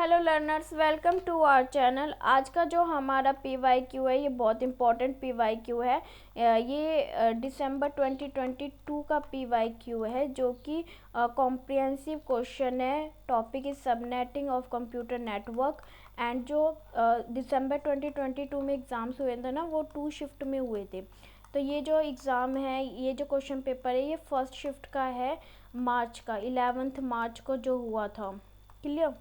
Hello learners, welcome to our channel. आज का जो हमारा PYQ है ये बहुत इंपॉर्टेंट PYQ है। ये दिसंबर 2022 का PYQ है जो कि कॉम्प्रिहेंसिव क्वेश्चन है। Topic is subnetting of computer network. And जो दिसंबर 2022 में एग्ज़ाम्स हुए थे ना, वो 2 शिफ्ट में हुए थे। तो ये जो एग्ज़ाम है, ये जो क्वेश्चन पेपर है, ये फर्स्ट शिफ्ट का है, मार्च का, 11 मार्च को जो हुआ था। क्लियर?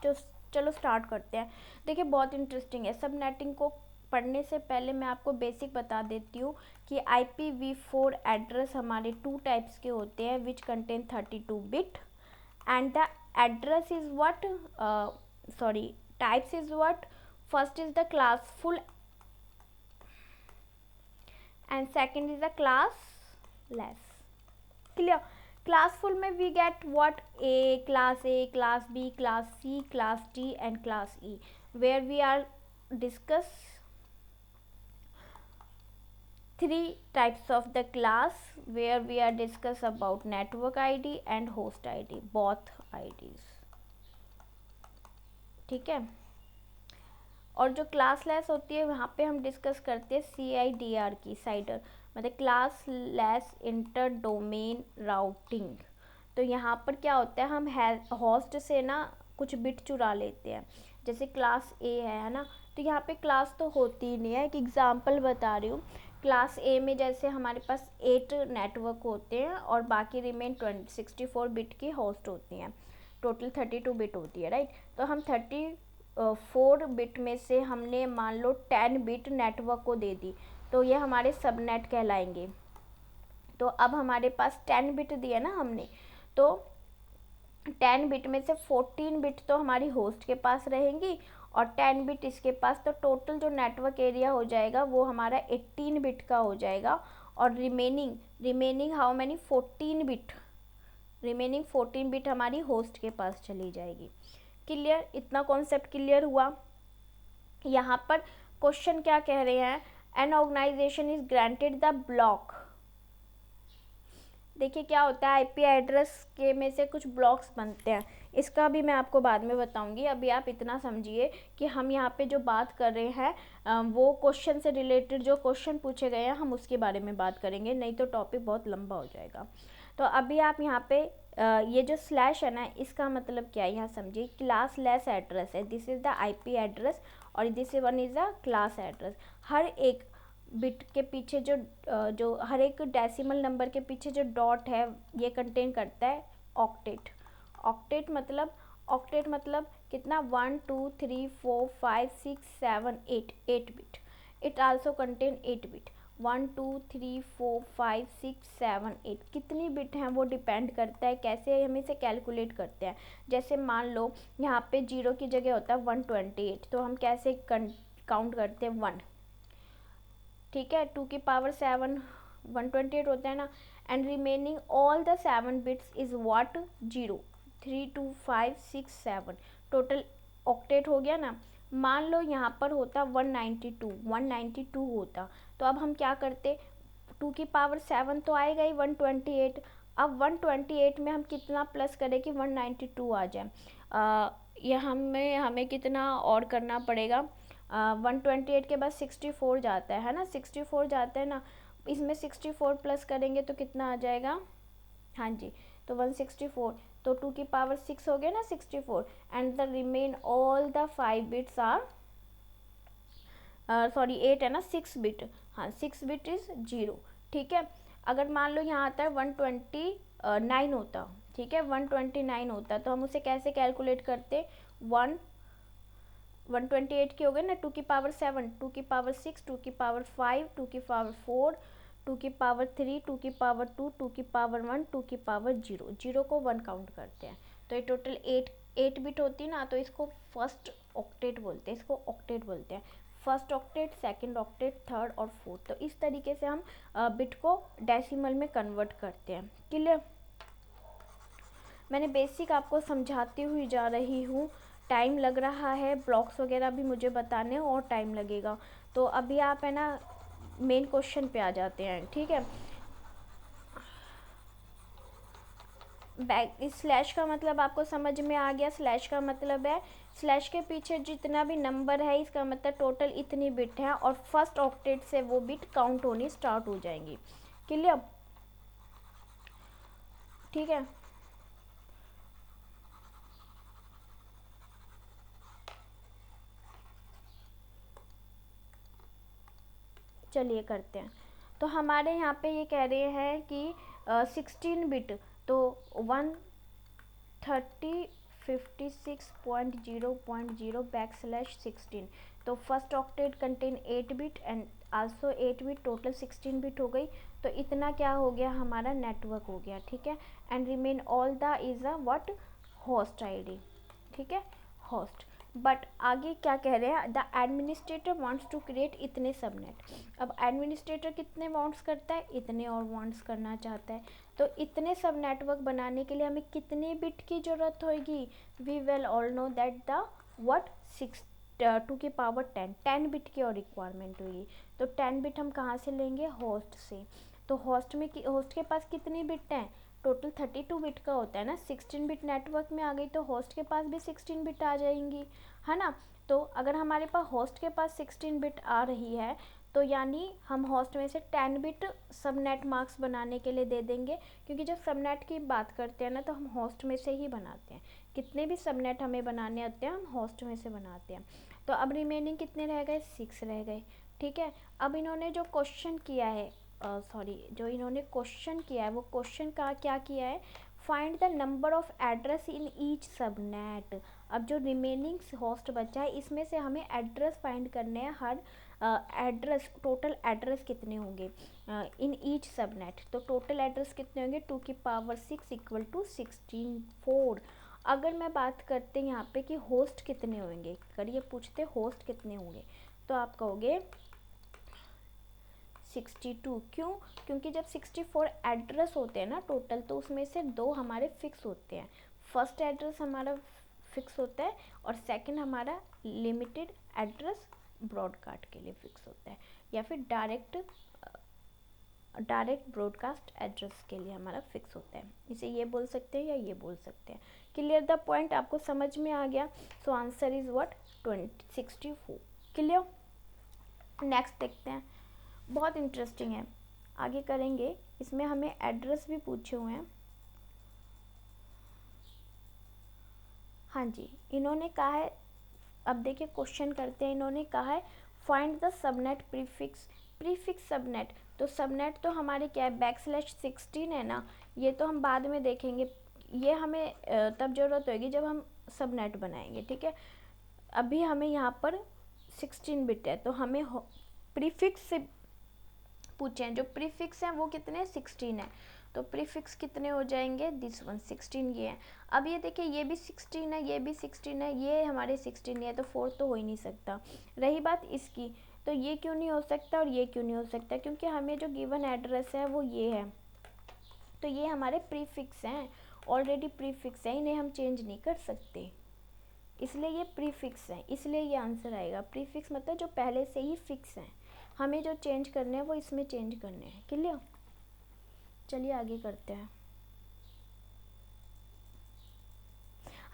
तो चलो स्टार्ट करते हैं। देखिए, बहुत इंटरेस्टिंग है। सब नेटिंग को पढ़ने से पहले मैं आपको बेसिक बता देती हूँ कि IPv4 एड्रेस हमारे 2 टाइप्स के होते हैं which contain 32 bit and the address is what types is what first is the class full and second is the class less. Clear? Class full में we get what class A, class B, class C, class D and class E, where we are discuss 3 types of the class, where we are discuss about network ID and host ID, both IDs. ठीक है। और जो class less होती है वहाँ पे हम discuss करते हैं CIDR की, साइडर मतलब class less inter domain routing. तो यहाँ पर क्या होता है, हम होस्ट से ना कुछ बिट चुरा लेते हैं। जैसे क्लास A है ना, तो यहाँ पे क्लास तो होती ही नहीं है। एक एग्जांपल बता रही हूँ। क्लास A में जैसे हमारे पास 8 नेटवर्क होते हैं और बाकी रिमेन 64 बिट की होस्ट होती हैं। टोटल 32 बिट होती है, राइट। तो हम 4 बिट में से हमने मान लो 10 बिट नेटवर्क को दे दी, तो ये हमारे सबनेट कहलाएंगे। तो अब हमारे पास 10 बिट दिया ना हमने, तो 10 बिट में से 14 बिट तो हमारी होस्ट के पास रहेंगी और 10 बिट इसके पास। तो टोटल जो नेटवर्क एरिया हो जाएगा वो हमारा 18 बिट का हो जाएगा। और remaining how many 14 bit, remaining 14 bit हमारी होस्ट के पास चली जाएगी। क्लियर? इतना कॉन्सेप्ट क्लियर हुआ। यहाँ पर क्वेश्चन क्या कह रहे हैं, an organization is granted the block. देखिए क्या होता है, IP एड्रेस के में से कुछ ब्लॉक्स बनते हैं, इसका भी मैं आपको बाद में बताऊंगी। अभी आप इतना समझिए कि हम यहाँ पे जो बात कर रहे हैं वो क्वेश्चन से रिलेटेड जो क्वेश्चन पूछे गए हैं हम उसके बारे में बात करेंगे, नहीं तो टॉपिक बहुत लंबा हो जाएगा। तो अभी आप यहाँ पे ये जो स्लैश है ना, इसका मतलब क्या है यहाँ समझिए। क्लास लेस एड्रेस है, this is the IP address और this one is the class address. हर एक बिट के पीछे जो हर एक डेसिमल नंबर के पीछे जो डॉट है ये कंटेन करता है ऑक्टेट। ऑक्टेट मतलब कितना, 1 2 3 4 5 6 7 8 bit. It also contain 8 bit. 1 2 3 4 5 6 7 8 कितनी बिट हैं वो डिपेंड करता है कैसे हम इसे कैलकुलेट करते हैं। जैसे मान लो यहाँ पे 0 की जगह होता है 128, तो हम कैसे काउंट करते हैं 1, ठीक है। 2 की पावर 7 128 होता है ना। And remaining all the 7 bits is what 0 3 2 5 6 7, total octet हो गया ना। मान लो यहाँ पर होता 192 होता, तो अब हम क्या करते, 2 की पावर 7 तो आएगा ही 128। अब 128 में हम कितना प्लस करें कि 192 आ जाए। ये हमें कितना और करना पड़ेगा, 128 के बाद 64 जाता है ना, 64 जाता है ना, इसमें 64 प्लस करेंगे तो कितना आ जाएगा, हाँ जी, तो 164। तो 2 की पावर 6 हो गया ना 64। And the remain all the 5 bits are sorry 8 है ना, 6 बिट, हाँ 6 बिट इज 0, ठीक है। अगर मान लो यहाँ आता है 129 होता, ठीक है, 129 होता, तो हम उसे कैसे कैलकुलेट करते, 128 की हो गई ना, 2 की पावर 7 2 की पावर 6 2 की पावर 5 2 की पावर 4 2 की पावर 3 2 की पावर 2 2 की पावर 1 2 की पावर 0 को 1 काउंट करते हैं। तो ये टोटल 8 बिट होती है ना, तो इसको फर्स्ट ऑक्टेट बोलते हैं, इसको ऑक्टेट बोलते हैं। First octet, second octet, third और फोर्थ। तो इस तरीके से हम बिट को डेसिमल में कन्वर्ट करते हैं। क्लियर? मैंने बेसिक आपको समझाती हुई जा रही हूँ। टाइम लग रहा है, ब्लॉक्स वगैरह भी मुझे बताने और टाइम लगेगा। तो अभी आप है ना मेन क्वेश्चन पे आ जाते हैं, ठीक है। बैक इस स्लैश का मतलब आपको समझ में आ गया। स्लैश का मतलब है स्लैश के पीछे जितना भी नंबर है इसका मतलब टोटल इतनी बिट है और फर्स्ट ऑक्टेट से वो बिट काउंट होनी स्टार्ट हो जाएंगी। क्लियर? ठीक है, चलिए करते हैं। तो हमारे यहाँ पे ये कह रहे हैं कि 16 बिट, तो 13056.0.0 \16। तो first octet contain 8 bit and also 8 bit, total 16 bit हो गई। तो इतना क्या हो गया, हमारा नेटवर्क हो गया। ठीक है, and remain all the is a what, host ID. ठीक है, होस्ट। बट आगे क्या कह रहे हैं, the administrator wants to create इतने सबनेट। अब एडमिनिस्ट्रेटर कितने वांट्स करता है, इतने और वांट्स करना चाहता है। तो इतने सब नेटवर्क बनाने के लिए हमें कितने बिट की ज़रूरत होगी, we will all know that the what 10 bit की और रिक्वायरमेंट होगी। तो 10 बिट हम कहाँ से लेंगे, होस्ट से। तो होस्ट के पास कितनी बिट हैं, टोटल 32 बिट का होता है ना। 16 बिट नेटवर्क में आ गई तो होस्ट के पास भी 16 बिट आ जाएंगी, है ना। तो अगर हमारे पास होस्ट के पास 16 बिट आ रही है तो यानी हम होस्ट में से 10 बिट सबनेट मार्क्स बनाने के लिए दे देंगे, क्योंकि जब सबनेट की बात करते हैं ना तो हम होस्ट में से ही बनाते हैं। कितने भी सबनेट हमें बनाने होते हैं हम होस्ट में से बनाते हैं। तो अब रिमेनिंग कितने रह गए, 6 रह गए। ठीक है, अब इन्होंने जो क्वेश्चन किया है, जो इन्होंने क्वेश्चन किया है वो क्वेश्चन का क्या किया है, find the number of address in each subnet. अब जो रिमेनिंग होस्ट बचा है इसमें से हमें एड्रेस फाइंड करने हैं, हर एड्रेस, टोटल एड्रेस कितने होंगे इन ईच सबनेट। तो टोटल एड्रेस कितने होंगे, 2⁶ इक्वल टू 64। अगर मैं बात करते हैं यहाँ पे कि होस्ट कितने होंगे, अगर ये पूछते होस्ट कितने होंगे तो आप कहोगे 62। क्यों, क्योंकि जब 64 एड्रेस होते हैं ना टोटल, तो उसमें से 2 हमारे फिक्स होते हैं। फर्स्ट एड्रेस हमारा फिक्स होता है और सेकंड हमारा लिमिटेड एड्रेस ब्रॉडकास्ट के लिए फिक्स होता है, या फिर डायरेक्ट ब्रॉडकास्ट एड्रेस के लिए हमारा फिक्स होता है। इसे ये बोल सकते हैं या ये बोल सकते हैं। क्लियर द पॉइंट, आपको समझ में आ गया। So answer is what, 64। Clear? Next देखते हैं, बहुत इंटरेस्टिंग है, आगे करेंगे। इसमें हमें एड्रेस भी पूछे हुए हैं। हाँ जी, इन्होंने कहा है, अब देखिए क्वेश्चन करते हैं। इन्होंने कहा है find the subnet prefix. Prefix subnet, तो सबनेट तो हमारे क्या है, \16 है ना। ये तो हम बाद में देखेंगे, ये हमें तब ज़रूरत होगी जब हम सबनेट बनाएंगे। ठीक है, अभी हमें यहाँ पर 16 बिट है, तो हमें प्रीफिक्स से पूछे हैं। जो प्रीफिक्स हैं वो कितने, 16 है। तो प्रीफिक्स कितने हो जाएंगे, दिस वन 16 ये है। अब ये देखिए, ये भी 16 है, ये भी 16 है, ये हमारे 16 है, तो 4 तो हो ही नहीं सकता। रही बात इसकी, तो ये क्यों नहीं हो सकता और ये क्यों नहीं हो सकता, क्योंकि हमें जो गिवन एड्रेस है वो ये है। तो ये हमारे प्रीफिक्स हैं, ऑलरेडी प्रीफिक्स हैं, इन्हें हम चेंज नहीं कर सकते, इसलिए ये प्रीफिक्स हैं, इसलिए ये आंसर आएगा। प्रीफिक्स मतलब जो पहले से ही फिक्स हैं, हमें जो चेंज करने हैं वो इसमें चेंज करने हैं। क्लियर? चलिए आगे करते हैं।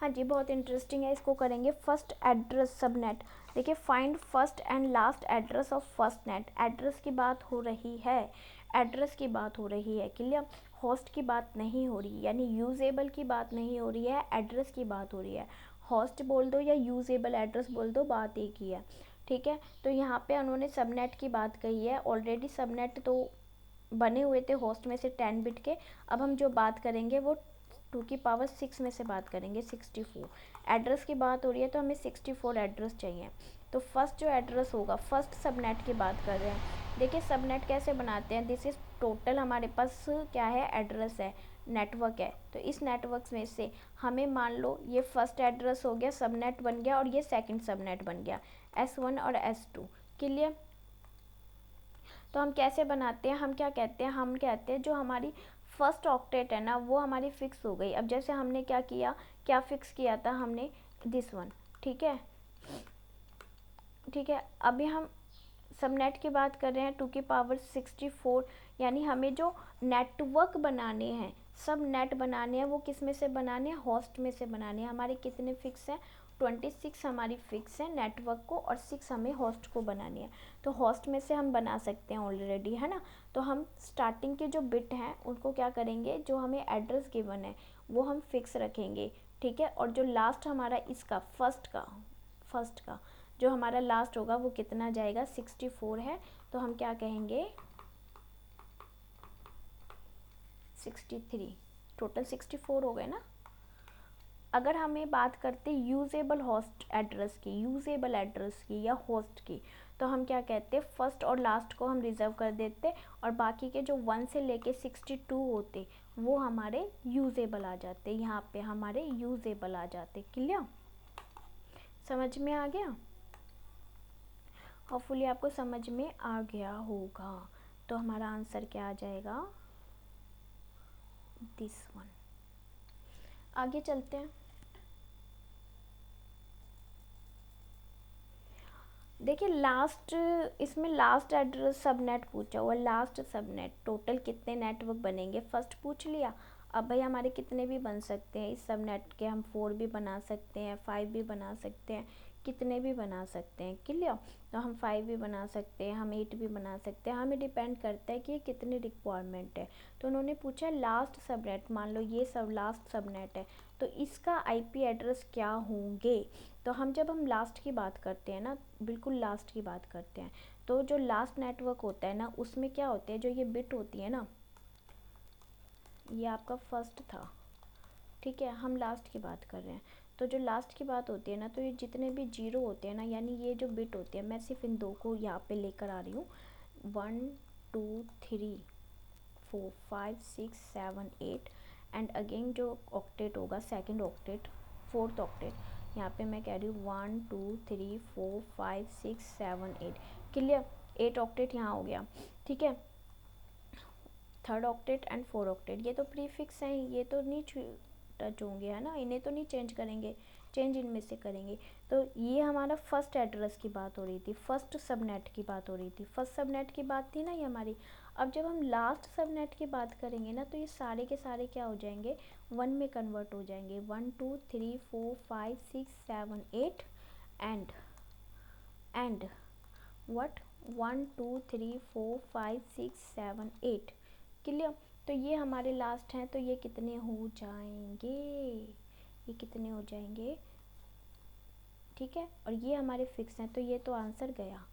हाँ जी, बहुत इंटरेस्टिंग है, इसको करेंगे। First address subnet. देखिए, find first and last address of first net. Address की बात हो रही है, एड्रेस की बात हो रही है। क्लियर? होस्ट की बात नहीं हो रही, यानी यूजेबल की बात नहीं हो रही है, एड्रेस की बात हो रही है। होस्ट बोल दो या यूजेबल एड्रेस बोल दो, बात एक ही है। ठीक है, तो यहाँ पे उन्होंने सबनेट की बात कही है। ऑलरेडी सबनेट तो बने हुए थे होस्ट में से 10 बिट के। अब हम जो बात करेंगे वो 2⁶ में से बात करेंगे, 64। एड्रेस की बात हो रही है तो हमें 64 एड्रेस चाहिए। तो फर्स्ट जो एड्रेस होगा, फर्स्ट सबनेट की बात कर रहे हैं। देखिए सबनेट कैसे बनाते हैं, दिस इज टोटल हमारे पास क्या है, एड्रेस है, नेटवर्क है। तो इस नेटवर्क में से हमें मान लो ये फर्स्ट एड्रेस हो गया, सबनेट बन गया, और ये सेकंड सबनेट बन गया, S1 और S2। क्लियर? तो हम कैसे बनाते हैं, हम क्या कहते हैं, हम कहते हैं जो हमारी फर्स्ट ऑक्टेट है ना वो हमारी फिक्स हो गई। अब जैसे हमने क्या किया, क्या फिक्स किया था हमने, दिस वन। ठीक है, ठीक है। अभी हम सबनेट की बात कर रहे हैं, 2⁶64, यानी हमें जो नेटवर्क बनाने हैं सब नेट बनाने हैं वो किस में से बनाने हैं, होस्ट में से बनाने हैं। हमारे कितने फिक्स हैं, 26 हमारी फिक्स है नेटवर्क को और 6 हमें होस्ट को बनानी है। तो होस्ट में से हम बना सकते हैं ऑलरेडी, है ना। तो हम स्टार्टिंग के जो बिट हैं उनको क्या करेंगे, जो हमें एड्रेस गिवन है वो हम फिक्स रखेंगे, ठीक है। और जो लास्ट हमारा इसका फर्स्ट का जो हमारा लास्ट होगा वो कितना जाएगा, 64 है। तो हम क्या कहेंगे, 63, टोटल 64 हो गए ना। अगर हमें बात करते यूजेबल होस्ट एड्रेस की, यूजेबल एड्रेस की या होस्ट की, तो हम क्या कहते हैं, फर्स्ट और लास्ट को हम रिजर्व कर देते और बाकी के जो 1 से लेके 62 होते वो हमारे यूजेबल आ जाते, यहाँ पे हमारे यूजेबल आ जाते। क्लियर, समझ में आ गया। होपफुली आपको समझ में आ गया होगा। तो हमारा आंसर क्या आ जाएगा, दिस वन। आगे चलते हैं। देखिए लास्ट, इसमें लास्ट एड्रेस सबनेट पूछा हुआ, लास्ट सबनेट टोटल कितने नेटवर्क बनेंगे, फर्स्ट पूछ लिया। अब भाई हमारे कितने भी बन सकते हैं इस सबनेट के, हम 4 भी बना सकते हैं, 5 भी बना सकते हैं, कितने भी बना सकते हैं। क्लियर, तो हम 5 भी बना सकते हैं, हम 8 भी बना सकते हैं, हमें डिपेंड करता है कि कितनी रिक्वायरमेंट है। तो उन्होंने पूछा लास्ट सबनेट, मान लो ये सब लास्ट सबनेट है तो इसका आईपी एड्रेस क्या होंगे। तो हम जब हम लास्ट की बात करते हैं ना, बिल्कुल लास्ट की बात करते हैं, तो जो लास्ट नेटवर्क होता है ना उसमें क्या होते हैं, जो ये बिट होती है ना, ये आपका फर्स्ट था, ठीक है, हम लास्ट की बात कर रहे हैं। तो जो लास्ट की बात होती है ना, तो ये जितने भी जीरो होते हैं ना, यानी ये जो बिट होती है, मैं सिर्फ इन दो को यहाँ पे लेकर आ रही हूँ, 1 2 3 4 5 6 7 8 एंड अगेन जो ऑक्टेट होगा, सेकंड ऑक्टेट, फोर्थ ऑक्टेट, यहाँ पे मैं कह रही हूँ 1 2 3 4 5 6 7 8। क्लियर, 8 ऑक्टेट यहाँ हो गया, ठीक है। थर्ड ऑक्टेट एंड 4 ऑक्टेट ये तो प्रीफिक्स हैं, ये तो नहीं टच होंगे, है ना, इन्हें तो नहीं चेंज करेंगे, चेंज इनमें से करेंगे। तो ये हमारा फर्स्ट एड्रेस की बात हो रही थी, फर्स्ट सबनेट की बात हो रही थी, फर्स्ट सबनेट की बात थी ना ये हमारी। अब जब हम लास्ट सबनेट की बात करेंगे ना, तो ये सारे के सारे क्या हो जाएंगे, 1 में कन्वर्ट हो जाएंगे, 1 2 3 4 5 6 7 8 एंड व्हाट 1 2 3 4 5 6 7 8। क्लियर, तो ये हमारे लास्ट हैं, तो ये कितने हो जाएंगे, ये कितने हो जाएंगे, ठीक है। और ये हमारे फिक्स हैं, तो ये तो आंसर गया,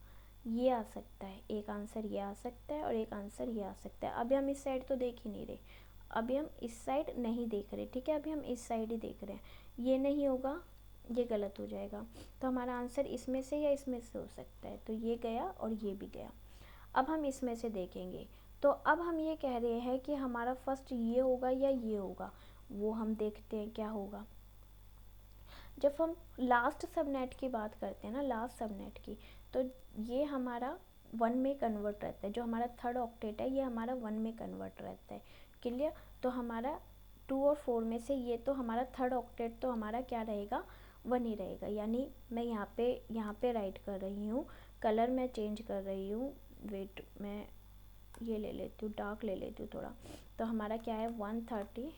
ये आ सकता है, एक आंसर ये आ सकता है और एक आंसर ये आ सकता है। अभी हम इस साइड तो देख ही नहीं रहे, अभी हम इस साइड नहीं देख रहे, ठीक है, अभी हम इस साइड ही देख रहे हैं। ये नहीं होगा, ये गलत हो जाएगा, तो हमारा आंसर इसमें से या इसमें से हो सकता है, तो ये गया और ये भी गया। अब हम इसमें से देखेंगे, तो अब हम ये कह रहे हैं कि हमारा फर्स्ट ये होगा या ये होगा, वो हम देखते हैं क्या होगा। जब हम लास्ट सबनेट की बात करते हैं ना, लास्ट सबनेट की, तो ये हमारा 1 में कन्वर्ट रहता है, जो हमारा थर्ड ऑक्टेट है ये हमारा 1 में कन्वर्ट रहता है। क्लियर, तो हमारा 2 और 4 में से ये तो हमारा थर्ड ऑक्टेट तो हमारा क्या रहेगा, 1 ही रहेगा। यानी मैं यहाँ पे राइट कर रही हूँ, कलर मैं चेंज कर रही हूँ, वेट मैं ये ले लेती हूँ, डार्क ले लेती हूँ थोड़ा। तो हमारा क्या है 130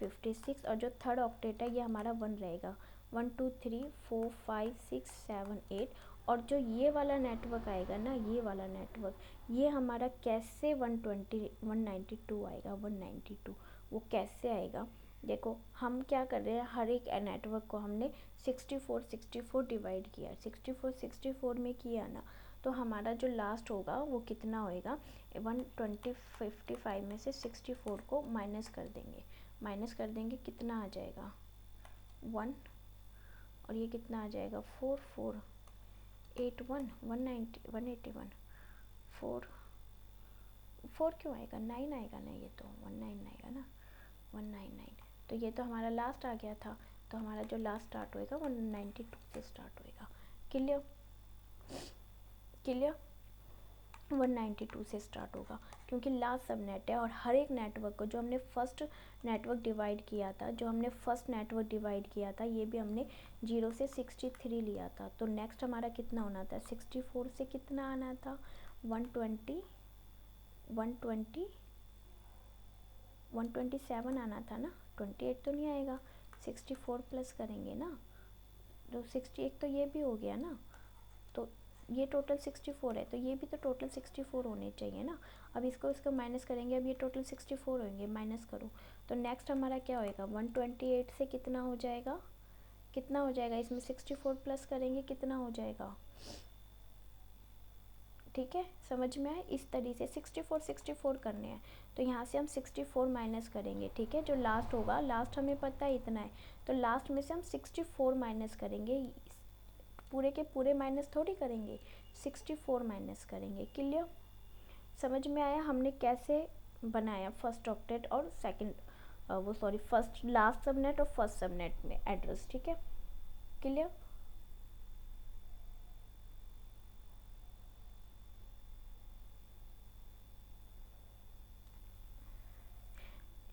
56 और जो थर्ड ऑक्टेट है ये हमारा 1 रहेगा, 1 2 3 4 5 6 7 8। और जो ये वाला नेटवर्क आएगा ना, ये वाला नेटवर्क, ये हमारा कैसे 192 आएगा, 192 वो कैसे आएगा। देखो हम क्या कर रहे हैं, हर एक नेटवर्क को हमने 64 डिवाइड किया, 64 में किया ना, तो हमारा जो लास्ट होगा वो कितना होएगा, 120 55 में से 64 को माइनस कर देंगे, कितना आ जाएगा 1, और ये कितना आ जाएगा 4 4 8 1 190 181 4 4 क्यों आएगा, 9 आएगा ना, ये तो 19 आएगा ना, 199। तो ये तो हमारा लास्ट आ गया था, तो हमारा जो लास्ट स्टार्ट होएगा 192 से स्टार्ट होएगा। क्लियर, 192 से स्टार्ट होगा, क्योंकि लास्ट सबनेट है। और हर एक नेटवर्क को जो हमने फर्स्ट नेटवर्क डिवाइड किया था, ये भी हमने 0 से 63 लिया था। तो नेक्स्ट हमारा कितना होना था, 64 से कितना आना था, 120 127 आना था ना, 28 तो नहीं आएगा, 64 प्लस करेंगे ना तो 61 तो ये भी हो गया ना, तो ये टोटल 64 है, तो ये भी तो टोटल 64 होने चाहिए ना। अब इसको माइनस करेंगे, अब ये टोटल 64 होंगे, माइनस करो तो नेक्स्ट हमारा क्या होएगा, 128 से कितना हो जाएगा, कितना हो जाएगा, इसमें 64 प्लस करेंगे कितना हो जाएगा, ठीक है, समझ में आए। इस तरीके से 64 करने हैं, तो यहाँ से हम 64 माइनस करेंगे, ठीक है, जो लास्ट होगा, लास्ट हमें पता है इतना है, तो लास्ट में से हम 64 माइनस करेंगे, पूरे के पूरे माइनस थोड़ी करेंगे, 64 माइनस करेंगे। क्लियर, समझ में आया हमने कैसे बनाया फर्स्ट ऑक्टेट और सेकंड फर्स्ट लास्ट सबनेट और फर्स्ट सबनेट में एड्रेस, ठीक है, क्लियर।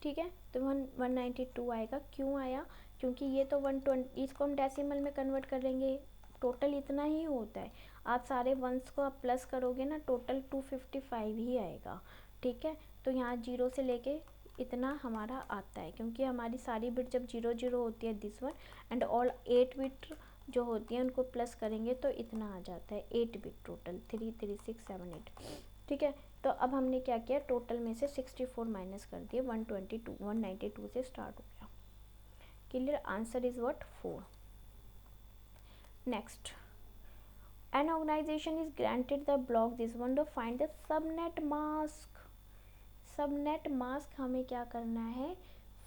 ठीक है, तो 192 आएगा, क्यों आया, क्योंकि ये तो 120, इसको हम डेसिमल में कन्वर्ट करेंगे, टोटल इतना ही होता है, आप सारे वंस को आप प्लस करोगे ना, टोटल 255 ही आएगा, ठीक है। तो यहाँ जीरो से लेके इतना हमारा आता है, क्योंकि हमारी सारी बिट जब 0 0 होती है this one and all 8 bit जो होती है उनको प्लस करेंगे तो इतना आ जाता है 8 बिट टोटल 3 3 6 7 8, ठीक है। तो अब हमने क्या किया, टोटल में से 64 माइनस कर दिए, 192 से स्टार्ट हो गया। Clear, answer is what 4। Next, an organization is granted the block this one to find the subnet mask. Subnet mask हमें क्या करना है,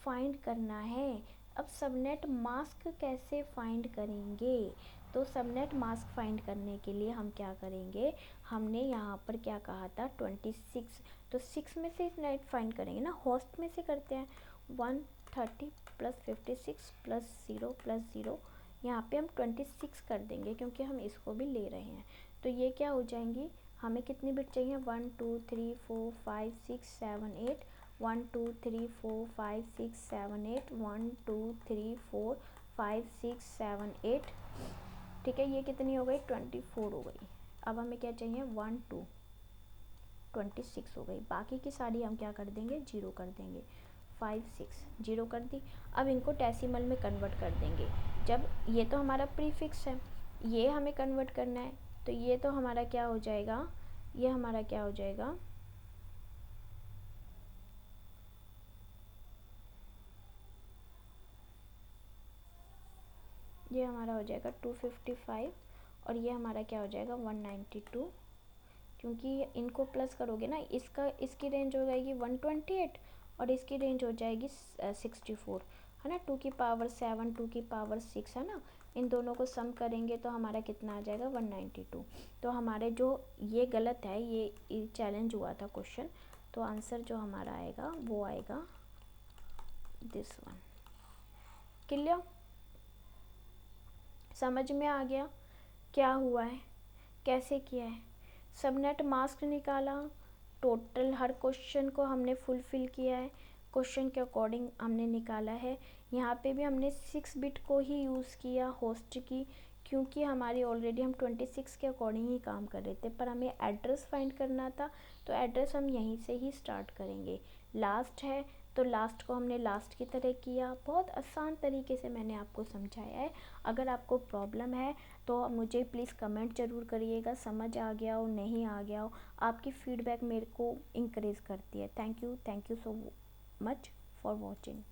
फाइंड करना है। अब सबनेट मास्क कैसे फाइंड करेंगे, तो सबनेट मास्क फाइंड करने के लिए हम क्या करेंगे, हमने यहाँ पर क्या कहा था 26, तो 6 में से नेट फाइंड करेंगे ना, होस्ट में से करते हैं, 130 प्लस 56 प्लस 0, यहाँ पे हम 26 कर देंगे क्योंकि हम इसको भी ले रहे हैं, तो ये क्या हो जाएंगी, हमें कितनी बिट चाहिए, 1 2 3 4 5 6 7 8, 1 2 3 4 5 6 7 8, 1 2 3 4 5 6 7 8, ठीक है, ये कितनी हो गई 24 हो गई। अब हमें क्या चाहिए 1 2 26 हो गई, बाकी की सारी हम क्या कर देंगे, जीरो कर देंगे, 5 6 जीरो कर दी। अब इनको डेसिमल में कन्वर्ट कर देंगे, जब ये तो हमारा प्रीफिक्स है, ये हमें कन्वर्ट करना है, तो ये तो हमारा क्या हो जाएगा, ये हमारा क्या हो जाएगा, ये हमारा हो जाएगा 255 और ये हमारा क्या हो जाएगा 192, क्योंकि इनको प्लस करोगे ना, इसकी रेंज हो जाएगी 128 और इसकी रेंज हो जाएगी 64, है ना, 2 की पावर 7 2 की पावर 6, है ना, इन दोनों को सम करेंगे तो हमारा कितना आ जाएगा 192। तो हमारे जो ये गलत है, ये चैलेंज हुआ था क्वेश्चन, तो आंसर जो हमारा आएगा वो आएगा दिस वन। क्लियर, समझ में आ गया क्या हुआ है, कैसे किया है, सबनेट मास्क निकाला, टोटल हर क्वेश्चन को हमने फुलफिल किया है, क्वेश्चन के अकॉर्डिंग हमने निकाला है। यहाँ पे भी हमने 6 बिट को ही यूज़ किया होस्ट की, क्योंकि हमारी ऑलरेडी हम 26 के अकॉर्डिंग ही काम कर रहे थे, पर हमें एड्रेस फाइंड करना था, तो एड्रेस हम यहीं से ही स्टार्ट करेंगे। लास्ट है तो लास्ट को हमने लास्ट की तरह किया, बहुत आसान तरीके से मैंने आपको समझाया है। अगर आपको प्रॉब्लम है तो मुझे प्लीज़ कमेंट ज़रूर करिएगा, समझ आ गया हो नहीं आ गया हो, आपकी फ़ीडबैक मेरे को इंकरेज करती है। Thank you so much for watching.